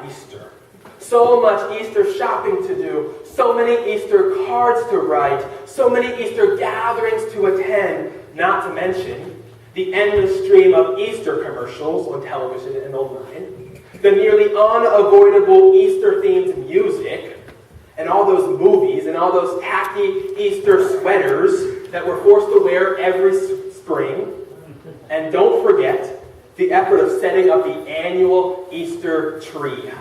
Easter. So much Easter shopping to do, so many Easter cards to write, so many Easter gatherings to attend, not to mention the endless stream of Easter commercials on television and online, the nearly unavoidable Easter-themed music, and all those movies and all those tacky Easter sweaters that we're forced to wear every spring. And don't forget the effort of setting up the annual Easter tree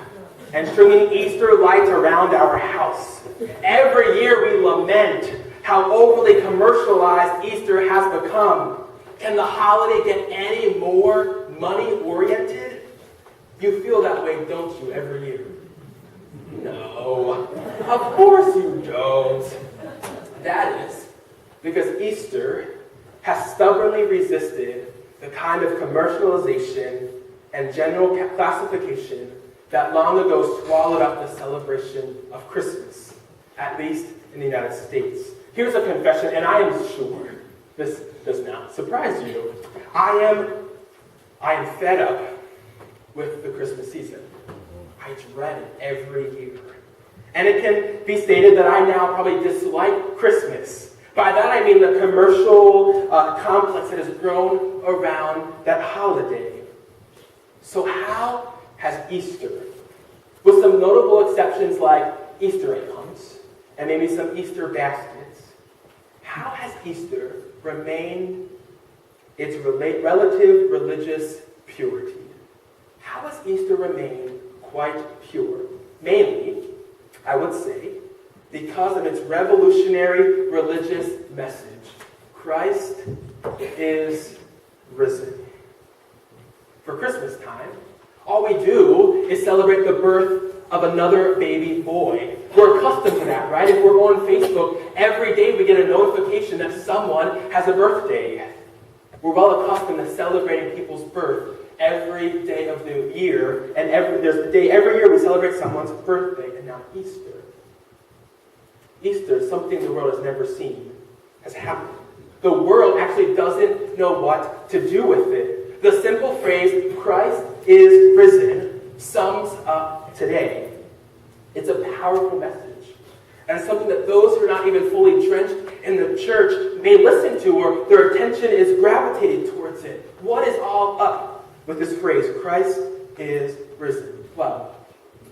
and stringing Easter lights around our house. Every year we lament how overly commercialized Easter has become. Can the holiday get any more money-oriented? You feel that way, don't you, every year? No, of course you don't. That is because Easter has stubbornly resisted the kind of commercialization and general classification that long ago swallowed up the celebration of Christmas, at least in the United States. Here's a confession, and I am sure this does not surprise you. I am fed up with the Christmas season. I dread it every year. And it can be stated that I now probably dislike Christmas. By that I mean the commercial complex that has grown around that holiday. So how has Easter, with some notable exceptions like Easter egg hunts and maybe some Easter baskets, how has Easter remained its relative religious purity? How has Easter remained quite pure? Mainly, I would say, because of its revolutionary religious message. Christ is risen. For Christmas time, all we do is celebrate the birth of another baby boy. We're accustomed to that, right? If we're on Facebook, every day we get a notification that someone has a birthday. We're well accustomed to celebrating people's birth every day of the year, and there's a day every year we celebrate someone's birthday, and now Easter. Easter is something the world has never seen, has happened. The world actually doesn't know what to do with it. The simple phrase, Christ is risen, sums up today. It's a powerful message. And it's something that those who are not even fully drenched in the church may listen to, or their attention is gravitated towards it. What is all up with this phrase, Christ is risen? Well,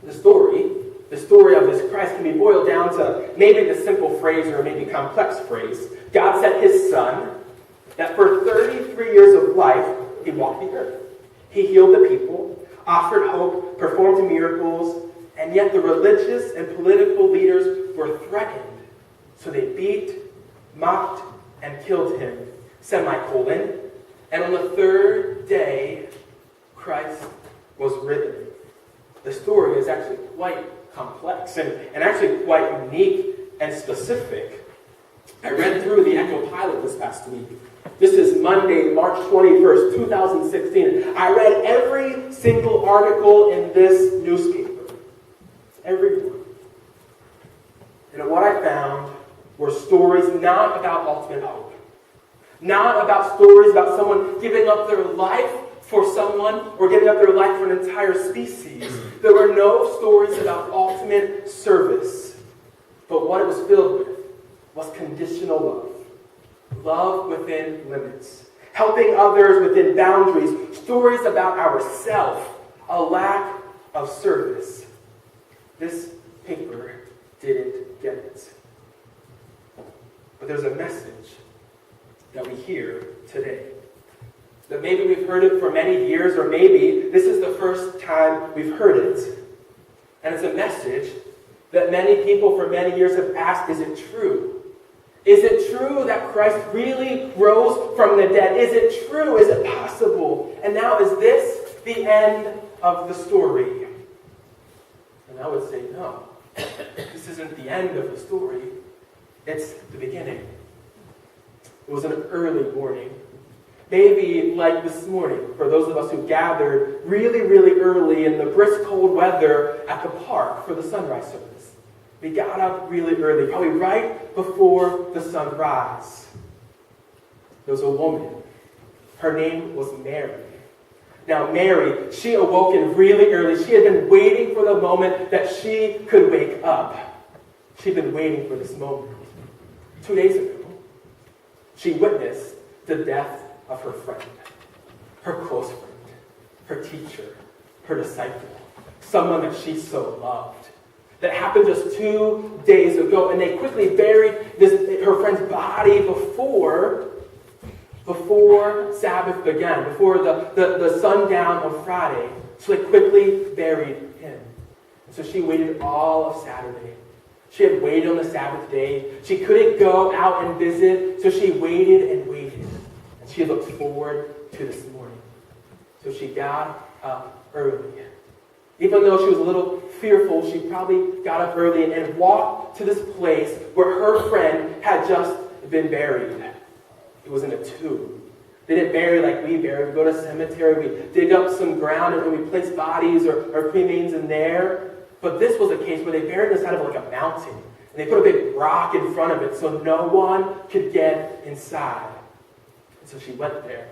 the story of this Christ can be boiled down to maybe the simple phrase or maybe complex phrase. God sent his son, that for 33 years of life, he walked the earth. He healed the people, offered hope, performed miracles, and yet the religious and political leaders were threatened. So they beat, mocked, and killed him. Semicolon. And on the third day, Christ was risen. The story is actually quite complex and actually quite unique and specific. I read through the Echo Pilot this past week. This is Monday, March 21st, 2016. I read every single article in this newspaper. Every one. And what I found were stories not about ultimate hope. Not about stories about someone giving up their life for someone or giving up their life for an entire species. There were no stories about ultimate service. But what it was filled with was conditional love. Love within limits. Helping others within boundaries. Stories about ourselves. A lack of service. This paper didn't get it. But there's a message that we hear today. That maybe we've heard it for many years, or maybe this is the first time we've heard it. And it's a message that many people for many years have asked, is it true? Is it true that Christ really rose from the dead? Is it true? Is it possible? And now is this the end of the story? And I would say no. This isn't the end of the story. It's the beginning. It was an early morning. Maybe like this morning, for those of us who gathered really, really early in the brisk cold weather at the park for the sunrise service. We got up really early, probably right before the sunrise. There was a woman. Her name was Mary. Now Mary, she awoken really early. She had been waiting for the moment that she could wake up. She'd been waiting for this moment. 2 days ago, she witnessed the death of her friend, her close friend, her teacher, her disciple, someone that she so loved. That happened just 2 days ago, and they quickly buried her friend's body before Sabbath began, before the sundown of Friday. So they quickly buried him. And so she waited all of Saturday. She had waited on the Sabbath day. She couldn't go out and visit, so she waited and waited. And she looked forward to this morning. So she got up early. Even though she was a little fearful, she probably got up early and walked to this place where her friend had just been buried. It was in a tomb. They didn't bury like we bury. We go to a cemetery, we dig up some ground, and we place bodies or cremains in there. But this was a case where they buried inside of like a mountain. And they put a big rock in front of it so no one could get inside. And so she went there,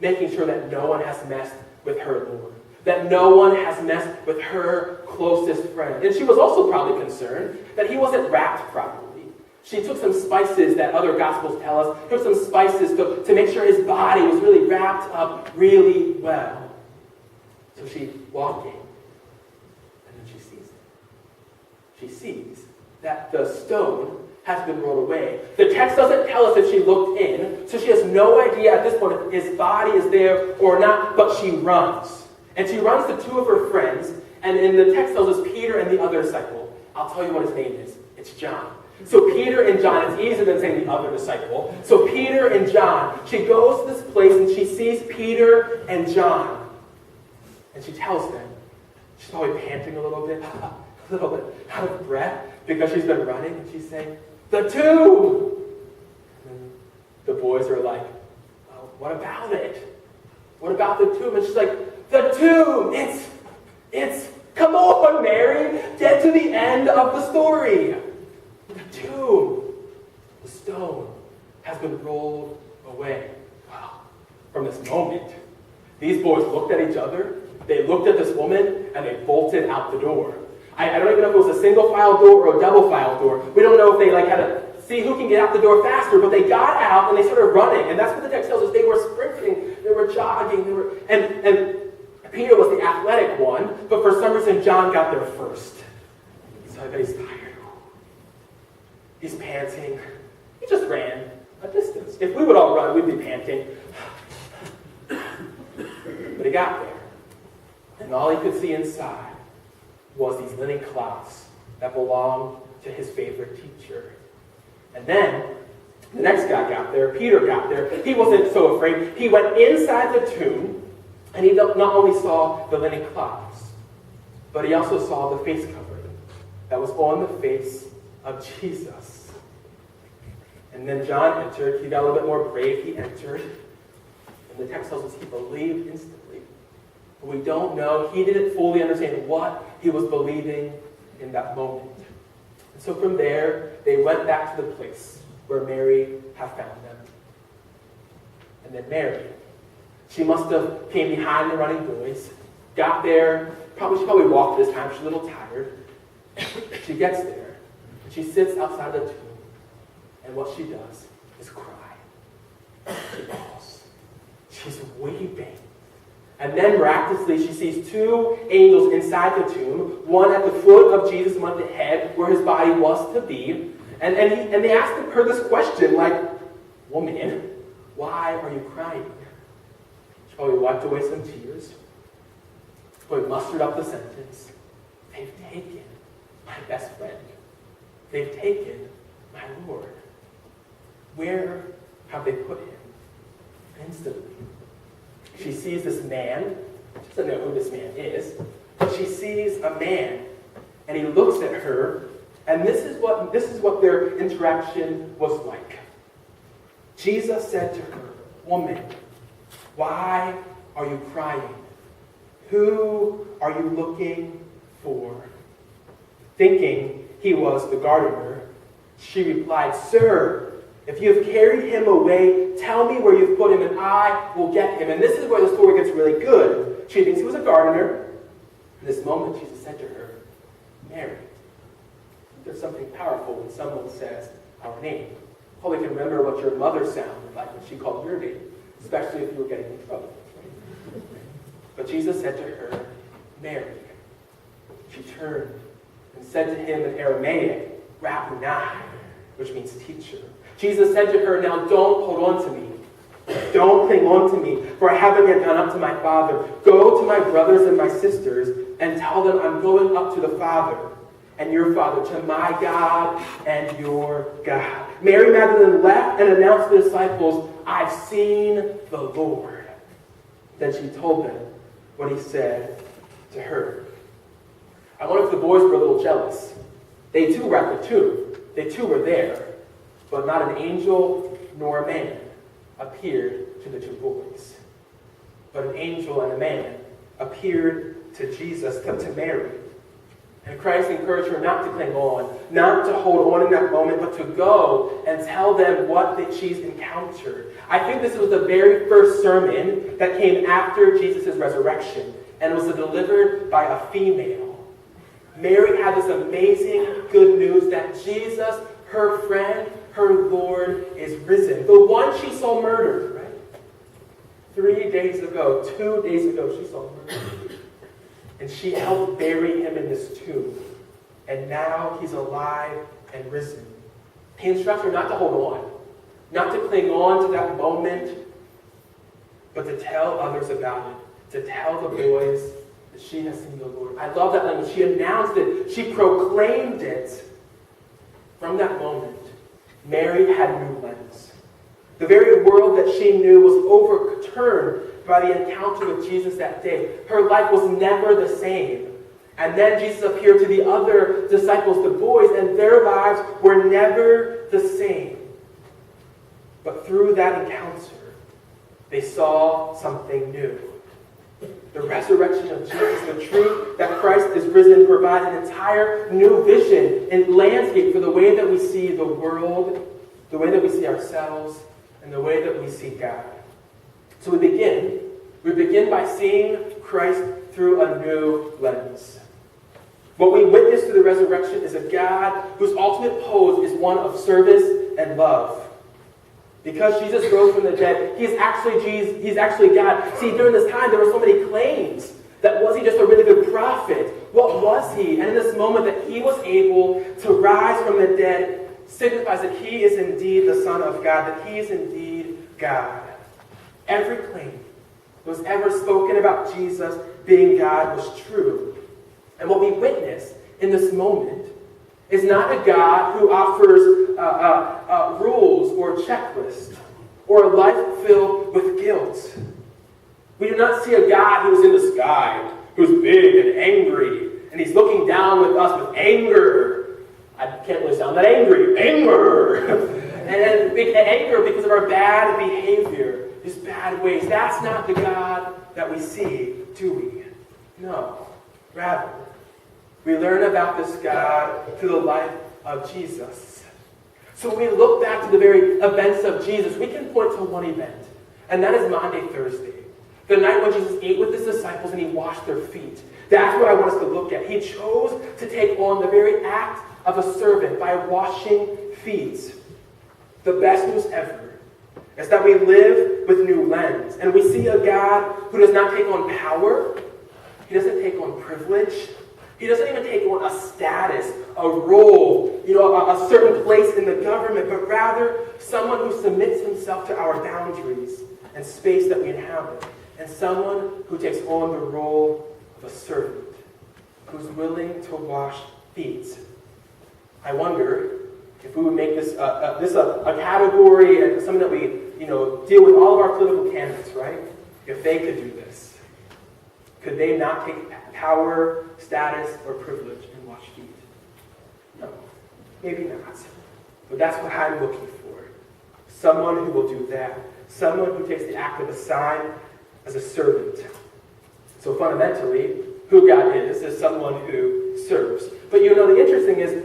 making sure that no one has messed with her Lord. That no one has messed with her closest friend. And she was also probably concerned that he wasn't wrapped properly. She took some spices that other Gospels tell us, took some spices to make sure his body was really wrapped up really well. So she walked in, and then she sees it. She sees that the stone has been rolled away. The text doesn't tell us if she looked in, so she has no idea at this point if his body is there or not, but she runs. And she runs to two of her friends, and in the text tells us Peter and the other disciple. I'll tell you what his name is. It's John. So Peter and John, it's easier than saying the other disciple. So Peter and John, she goes to this place and she sees Peter and John. And she tells them, she's probably panting a little bit out of breath because she's been running, and she's saying, "The tomb!" And the boys are like, "Well, what about it? What about the tomb?" And she's like, "The tomb! It's, come on, Mary! Get to the end of the story! The tomb, the stone, has been rolled away." Wow. From this moment, these boys looked at each other, they looked at this woman, and they bolted out the door. I don't even know if it was a single file door or a double file door. We don't know if they had to see who can get out the door faster, but they got out and they started running. And that's what the text tells us. They were sprinting, they were jogging, and Peter was the athletic one, but for some reason John got there first. So I bet he's tired. He's panting. He just ran a distance. If we would all run, we'd be panting. But he got there. And all he could see inside was these linen cloths that belonged to his favorite teacher. And then the next guy got there. Peter got there. He wasn't so afraid. He went inside the tomb, and he not only saw the linen cloths, but he also saw the face covering that was on the face of Jesus. And then John entered. He got a little bit more brave. He entered. And the text tells us he believed instantly. But we don't know. He didn't fully understand what he was believing in that moment. And so from there, they went back to the place where Mary had found them. And then Mary, she must have came behind the running boys, got there. She probably walked this time. She's a little tired. She gets there, and she sits outside the tomb. And what she does is cry. She bawls. She's weeping. And then miraculously, she sees two angels inside the tomb, one at the foot of Jesus, one at the head, where his body was to be. And they ask her this question, like, "Woman, why are you crying?" She probably wiped away some tears. She probably mustered up the sentence, "They've taken my best friend. They've taken my Lord. Where have they put him?" Instantly, she sees this man. She doesn't know who this man is, but she sees a man, and he looks at her, and this is what their interaction was like. Jesus said to her, "Woman, why are you crying? Who are you looking for?" Thinking he was the gardener, she replied, "Sir, if you have carried him away, tell me where you've put him, and I will get him." And this is where the story gets really good. She thinks he was a gardener. In this moment, Jesus said to her, Mary. There's something powerful when someone says our name. Probably can remember what your mother sounded like when she called your name, especially if you were getting in trouble. But Jesus said to her, Mary. She turned and said to him in Aramaic, Rabboni, which means teacher. Jesus said to her, now don't hold on to me. Don't cling on to me, for I haven't yet gone up to my Father. Go to my brothers and my sisters and tell them I'm going up to the Father and your Father, to my God and your God. Mary Magdalene left and announced to the disciples, I've seen the Lord. Then she told them what he said to her. I wonder if the boys were a little jealous. They too were at the tomb. They too were there. But not an angel nor a man appeared to the two boys. But an angel and a man appeared to Jesus, to Mary. And Christ encouraged her not to cling on, not to hold on in that moment, but to go and tell them what that she's encountered. I think this was the very first sermon that came after Jesus' resurrection, and it was delivered by a female. Mary had this amazing good news that Jesus, her friend, her Lord, is risen. The one she saw murdered, right? 2 days ago, she saw murdered. And she helped bury him in this tomb. And now he's alive and risen. He instructs her not to hold on, not to cling on to that moment, but to tell others about it, to tell the boys that she has seen the Lord. I love that language. She announced it. She proclaimed it. From that moment, Mary had a new lens. The very world that she knew was overturned by the encounter with Jesus that day. Her life was never the same. And then Jesus appeared to the other disciples, the boys, and their lives were never the same. But through that encounter, they saw something new. The resurrection of Jesus, the truth that Christ is risen, provides an entire new vision and landscape for the way that we see the world, the way that we see ourselves, and the way that we see God. So we begin by seeing Christ through a new lens. What we witness through the resurrection is a God whose ultimate pose is one of service and love. Because Jesus rose from the dead, he's actually God. See, during this time, there were so many claims that was he just a really good prophet? What was he? And in this moment that he was able to rise from the dead signifies that he is indeed the Son of God, that he is indeed God. Every claim that was ever spoken about Jesus being God was true. And what we witness in this moment is not a God who offers rules or checklists or a life filled with guilt. We do not see a God who is in the sky, who's big and angry, and he's looking down with us with anger. I can't really sound that angry. Anger! and anger because of our bad behavior, his bad ways. That's not the God that we see, do we? No. Rather, we learn about this God through the life of Jesus. So when we look back to the very events of Jesus, we can point to one event, and that is Maundy Thursday. The night when Jesus ate with his disciples and he washed their feet. That's what I want us to look at. He chose to take on the very act of a servant by washing feet. The best news ever is that we live with new lens, and we see a God who does not take on power. He doesn't take on privilege. He doesn't even take on a status, a role, a certain place in the government, but rather someone who submits himself to our boundaries and space that we inhabit, and someone who takes on the role of a servant, who's willing to wash feet. I wonder if we would make this a category and something that we deal with all of our political candidates, right? If they could do this, could they not take power, status, or privilege and wash feet? No, maybe not. But that's what I'm looking for. Someone who will do that. Someone who takes the act of a sign as a servant. So fundamentally, who God is someone who serves. But the interesting is,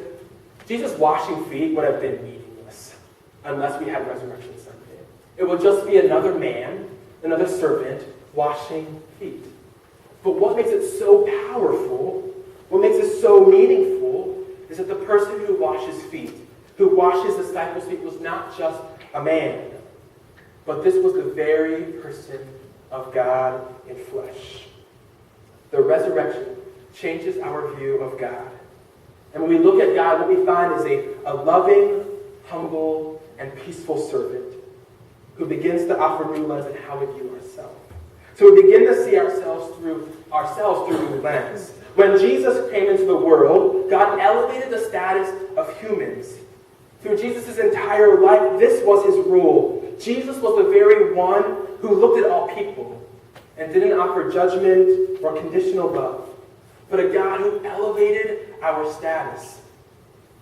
Jesus washing feet would have been meaningless unless we had Resurrection Sunday. It would just be another man, another servant, washing feet. But what makes it so powerful, what makes it so meaningful, is that the person who washed his feet, who washed his disciples' feet, was not just a man, but this was the very person of God in flesh. The resurrection changes our view of God. And when we look at God, what we find is a loving, humble, and peaceful servant who begins to offer new lens in how we view ourselves. So we begin to see ourselves through new lens. When Jesus came into the world, God elevated the status of humans. Through Jesus' entire life, this was his rule. Jesus was the very one who looked at all people and didn't offer judgment or conditional love, but a God who elevated our status.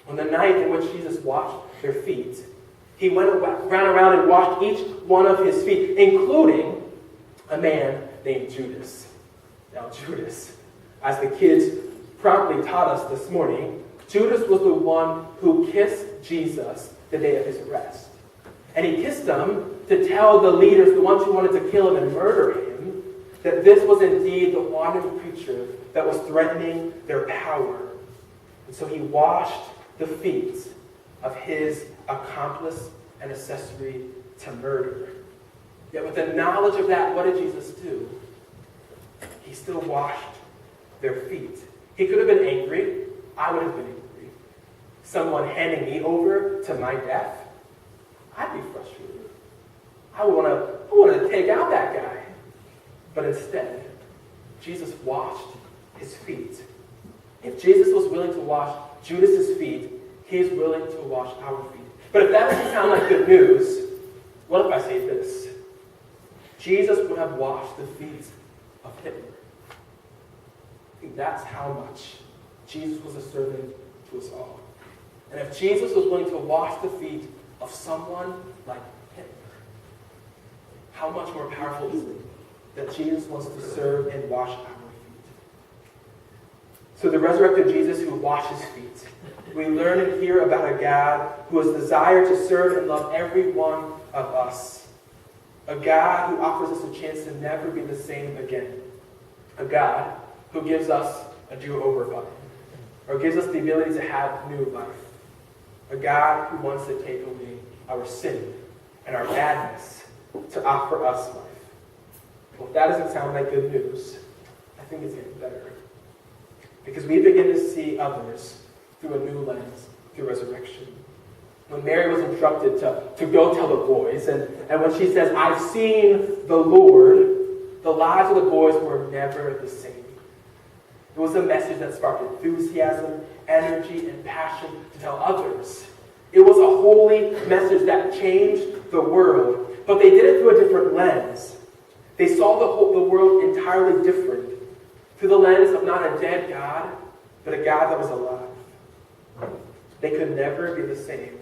On the night in which Jesus washed their feet, he ran around and washed each one of his feet, including a man named Judas. Now, Judas, as the kids promptly taught us this morning, Judas was the one who kissed Jesus the day of his arrest. And he kissed him to tell the leaders, the ones who wanted to kill him and murder him, that this was indeed the wanted creature that was threatening their power. And so he washed the feet of his accomplice and accessory to murder. Yet with the knowledge of that, what did Jesus do? He still washed their feet. He could have been angry. I would have been angry. Someone handing me over to my death, I'd be frustrated. I would want to take out that guy. But instead, Jesus washed his feet. If Jesus was willing to wash Judas's feet, he is willing to wash our feet. But if that doesn't sound like good news, what if I say this? Jesus would have washed the feet of Hitler. I think that's how much Jesus was a servant to us all. And if Jesus was willing to wash the feet of someone like Hitler, how much more powerful is it that Jesus wants to serve and wash our feet? So the resurrected Jesus who washes feet, we learn and hear about a God who has desired to serve and love every one of us. A God who offers us a chance to never be the same again. A God who gives us a do-over button, or gives us the ability to have new life. A God who wants to take away our sin and our badness to offer us life. Well, if that doesn't sound like good news, I think it's getting better. Because we begin to see others through a new lens, through resurrection. When Mary was instructed to go tell the boys, and when she says, "I've seen the Lord," the lives of the boys were never the same. It was a message that sparked enthusiasm, energy, and passion to tell others. It was a holy message that changed the world, but they did it through a different lens. They saw the world entirely different, through the lens of not a dead God, but a God that was alive. They could never be the same,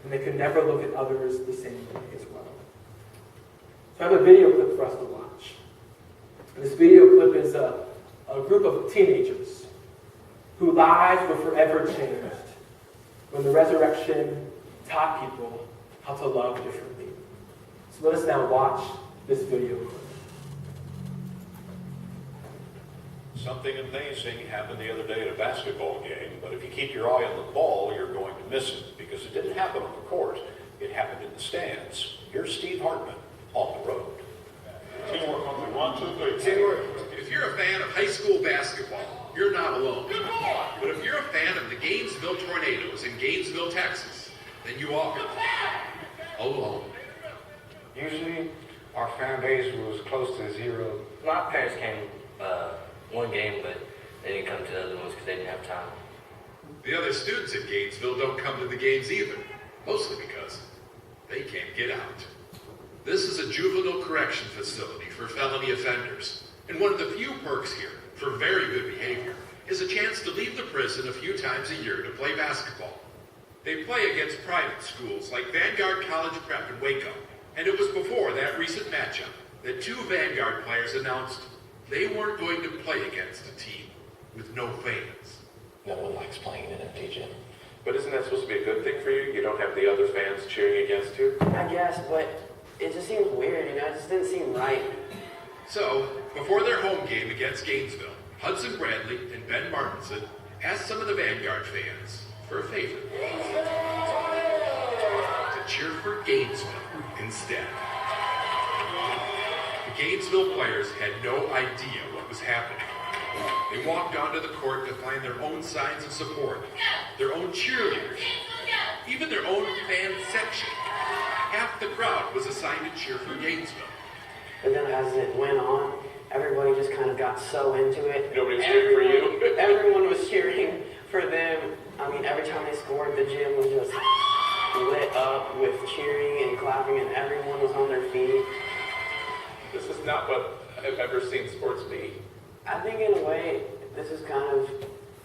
and they could never look at others the same way as well. So I have a video clip for us to watch. And this video clip is a group of teenagers whose lives were forever changed when the resurrection taught people how to love differently. So let us now watch this video clip. Something amazing happened the other day at a basketball game, but if you keep your eye on the ball, you're going to miss it, because it didn't happen on the court, it happened in the stands. Here's Steve Hartman on the road. Teamwork on the 1, 2, 3. Teamwork. If you're a fan of high school basketball, you're not alone. Good boy. But if you're a fan of the Gainesville Tornadoes in Gainesville, Texas, then you are alone. Usually, our fan base was close to zero. My parents came one game, but they didn't come to the other ones because they didn't have time. The other students at Gainesville don't come to the games either, mostly because they can't get out. This is a juvenile correction facility for felony offenders, and one of the few perks here for very good behavior is a chance to leave the prison a few times a year to play basketball. They play against private schools like Vanguard College Prep in Waco, and it was before that recent matchup that two Vanguard players announced they weren't going to play against a team with no fans. No one likes playing in an empty gym. But isn't that supposed to be a good thing for you? You don't have the other fans cheering against you? I guess, but it just seems weird, It just didn't seem right. So, Before their home game against Gainesville, Hudson Bradley and Ben Martinson asked some of the Vanguard fans for a favor. To cheer for Gainesville instead. The Gainesville players had no idea what was happening. They walked onto the court to find their own signs of support, their own cheerleaders, even their own fan section. Half the crowd was assigned to cheer for Gainesville. But then as it went on, everybody just kind of got so into it. Nobody was cheering for you. Everyone was cheering for them. I mean, every time they scored, the gym was just lit up with cheering and clapping, and everyone was on their feet. This is not what I've ever seen sports be. I think in a way, this is kind of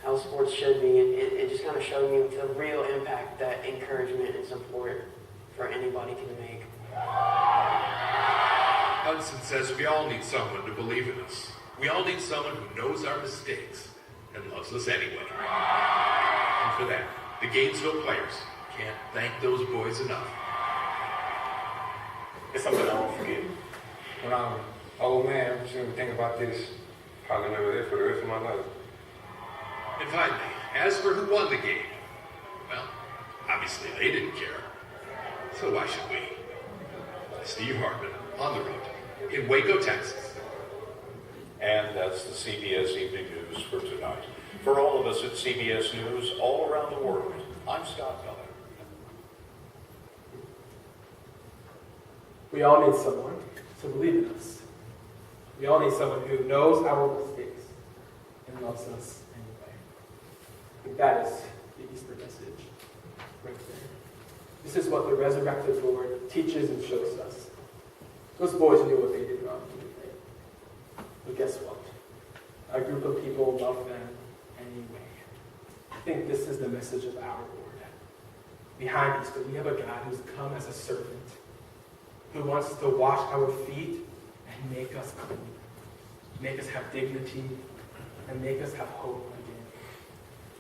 how sports should be. It just kind of showed me the real impact that encouragement and support for anybody can make. Hudson says we all need someone to believe in us. We all need someone who knows our mistakes and loves us anyway. And for that, the Gainesville players can't thank those boys enough. It's something I won't forget. When I'm an old man, I'm just gonna think about this. I'll remember this for the rest of my life. And finally, as for who won the game, well, obviously they didn't care. So why should we? Steve Hartman, on the road, in Waco, Texas. And that's the CBS Evening News for tonight. For all of us at CBS News all around the world, I'm Scott Miller. We all need someone to believe in us. We all need someone who knows our mistakes and loves us anyway. I think that is the Easter message right there. This is what the resurrected Lord teaches and shows us. Those boys knew what they did wrong, didn't they? But guess what? A group of people love them anyway. I think this is the message of our Lord. Behind Easter, we have a God who's come as a servant, who wants to wash our feet and make us clean, make us have dignity, and make us have hope again.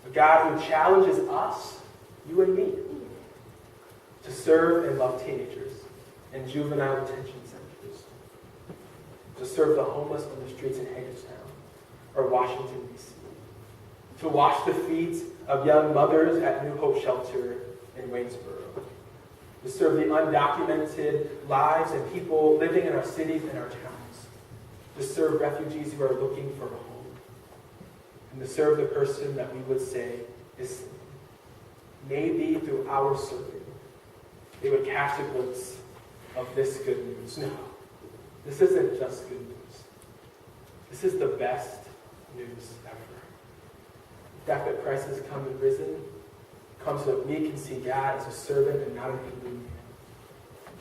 A God who challenges us, you and me, to serve and love teenagers in juvenile detention centers, to serve the homeless on the streets in Hagerstown or Washington, D.C., to wash the feet of young mothers at New Hope Shelter in Waynesboro, to serve the undocumented lives and people living in our cities and our towns, to serve refugees who are looking for a home, and to serve the person that we would say is sinning. Maybe through our serving, they would catch a glimpse of this good news. No, this isn't just good news. This is the best news ever. The fact that Christ has come and risen comes so that we can see God as a servant and not an angry man.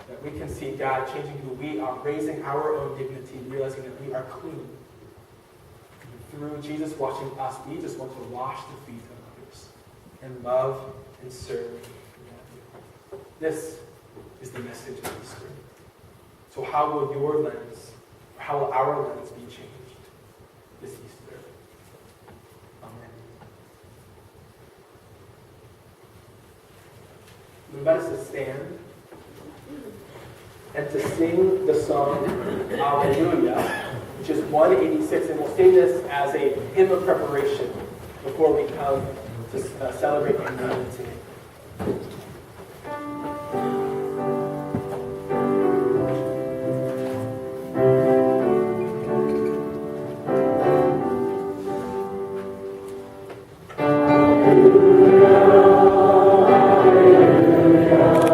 That we can see God changing who we are, raising our own dignity, realizing that we are clean. And through Jesus washing us, we just want to wash the feet of others and love and serve. This is the message of Easter. So how will your lens, or how will our lens be changed this Easter? Amen. We invite us to stand and to sing the song Alleluia, which is 186, and we'll sing this as a hymn of preparation before we come to celebrate communion today. Alleluia.